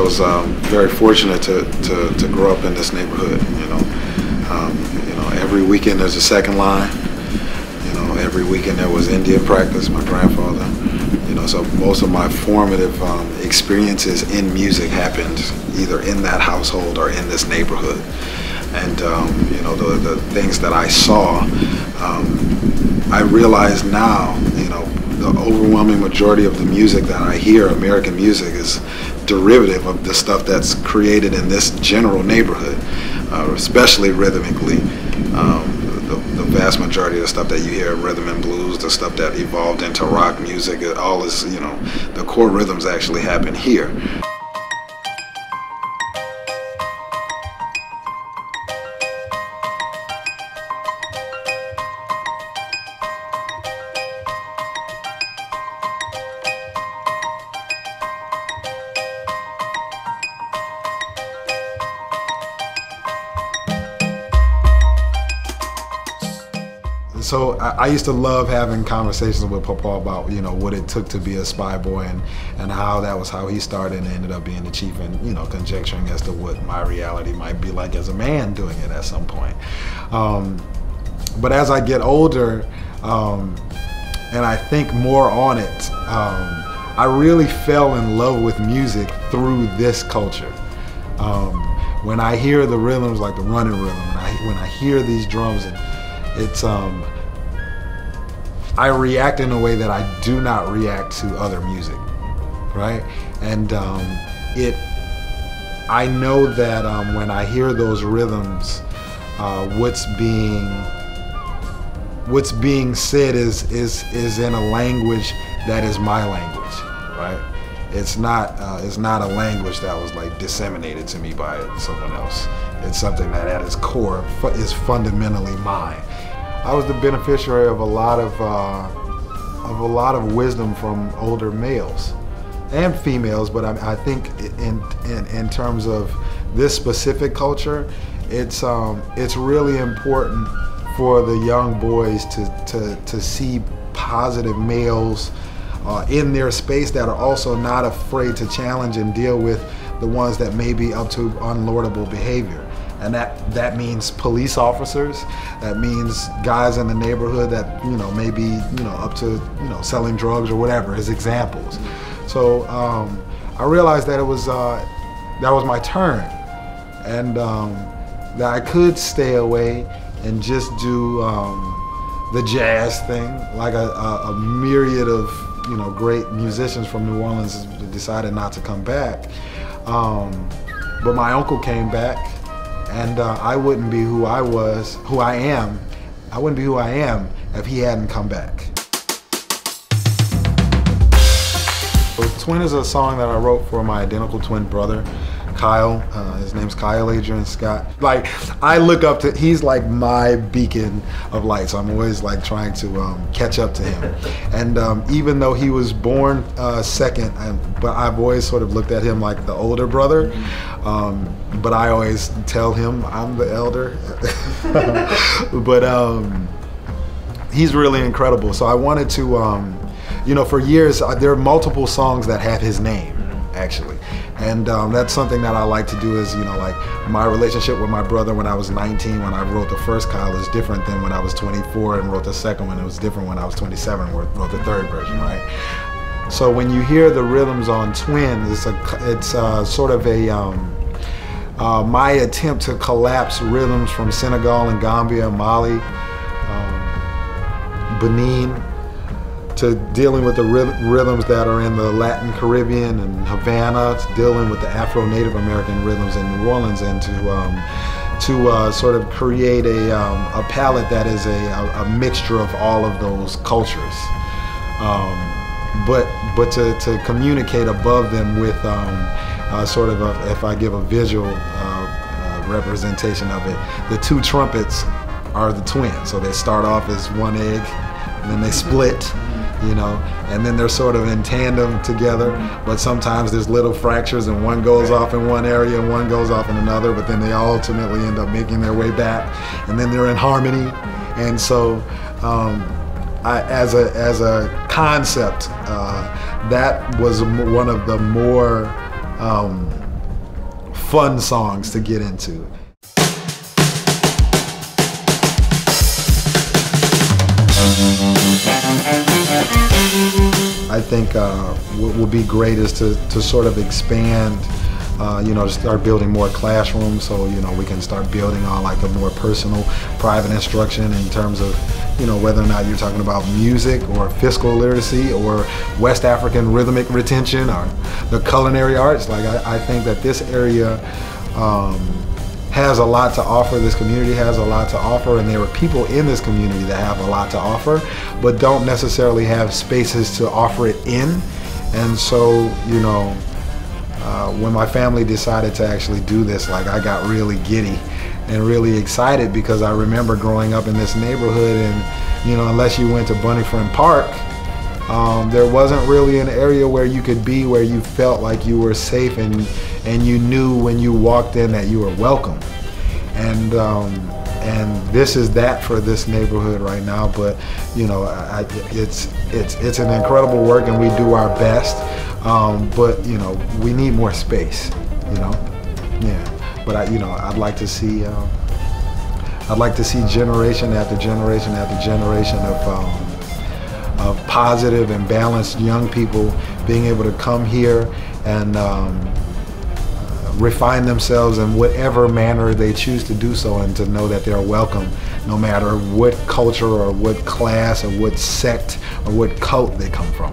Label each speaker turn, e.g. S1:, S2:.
S1: was very fortunate to grow up in this neighborhood. Every weekend there's a second line. Every weekend there was Indian practice. My grandfather. So most of my formative experiences in music happened either in that household or in this neighborhood. And the things that I saw, I realize now, the overwhelming majority of the music that I hear, American music, is derivative of the stuff that's created in this general neighborhood, especially rhythmically. The vast majority of the stuff that you hear, rhythm and blues, the stuff that evolved into rock music, it all is, the core rhythms actually happen here. So I used to love having conversations with Papa about, what it took to be a spy boy and how that was how he started and ended up being the chief, and, conjecturing as to what my reality might be like as a man doing it at some point. But as I get older and I think more on it, I really fell in love with music through this culture. When I hear the rhythms like the running rhythm, when I hear these drums, it's I react in a way that I do not react to other music, right? And I know that when I hear those rhythms, what's being said is in a language that is my language, right? It's not a language that was like disseminated to me by someone else. It's something that at its core is fundamentally mine. I was the beneficiary of a lot of wisdom from older males and females, but I think in terms of this specific culture, it's really important for the young boys to see positive males in their space that are also not afraid to challenge and deal with the ones that may be up to unlordable behavior. And that means police officers, that means guys in the neighborhood that, may be, up to, selling drugs or whatever, as examples. So I realized that that was my turn, and that I could stay away and just do the jazz thing, like a myriad of, great musicians from New Orleans decided not to come back. But my uncle came back. And I wouldn't be who I am if he hadn't come back. Twin is a song that I wrote for my identical twin brother, Kyle. His name's Kyle Adrian Scott. Like, I look up to, he's like my beacon of light, so I'm always like trying to catch up to him. And even though he was born second, but I've always sort of looked at him like the older brother. But I always tell him I'm the elder. But he's really incredible. So I wanted to, for years, there are multiple songs that have his name, actually. And that's something that I like to do is, like my relationship with my brother when I was 19, when I wrote the first Kyle, is different than when I was 24 and wrote the second one. It was different when I was 27 and wrote the third version, right? So when you hear the rhythms on Twin, it's sort of my attempt to collapse rhythms from Senegal and Gambia, Mali, Benin, to dealing with the rhythms that are in the Latin Caribbean and Havana, to dealing with the Afro-Native American rhythms in New Orleans, and to sort of create a palette that is a mixture of all of those cultures. But to communicate above them with sort of if I give a visual representation of it, the two trumpets are the twins. So they start off as one egg, and then they split, and then they're sort of in tandem together, but sometimes there's little fractures and one goes off in one area and one goes off in another, but then they ultimately end up making their way back, and then they're in harmony. And so as a concept, that was one of the more fun songs to get into. I think what will be great is to sort of expand, to start building more classrooms, so we can start building on like a more personal, private instruction in terms of whether or not you're talking about music or fiscal literacy or West African rhythmic retention or the culinary arts. Like I think that this area has a lot to offer. This community has a lot to offer, and there are people in this community that have a lot to offer, but don't necessarily have spaces to offer it in. And so, when my family decided to actually do this, like I got really giddy and really excited, because I remember growing up in this neighborhood, and unless you went to Bunny Friend Park, there wasn't really an area where you could be where you felt like you were safe and you knew when you walked in that you were welcome. And this is that for this neighborhood right now. But it's an incredible work, and we do our best. But we need more space. Yeah. But I'd like to see generation after generation after generation of positive and balanced young people being able to come here and refine themselves in whatever manner they choose to do so, and to know that they're welcome no matter what culture or what class or what sect or what cult they come from.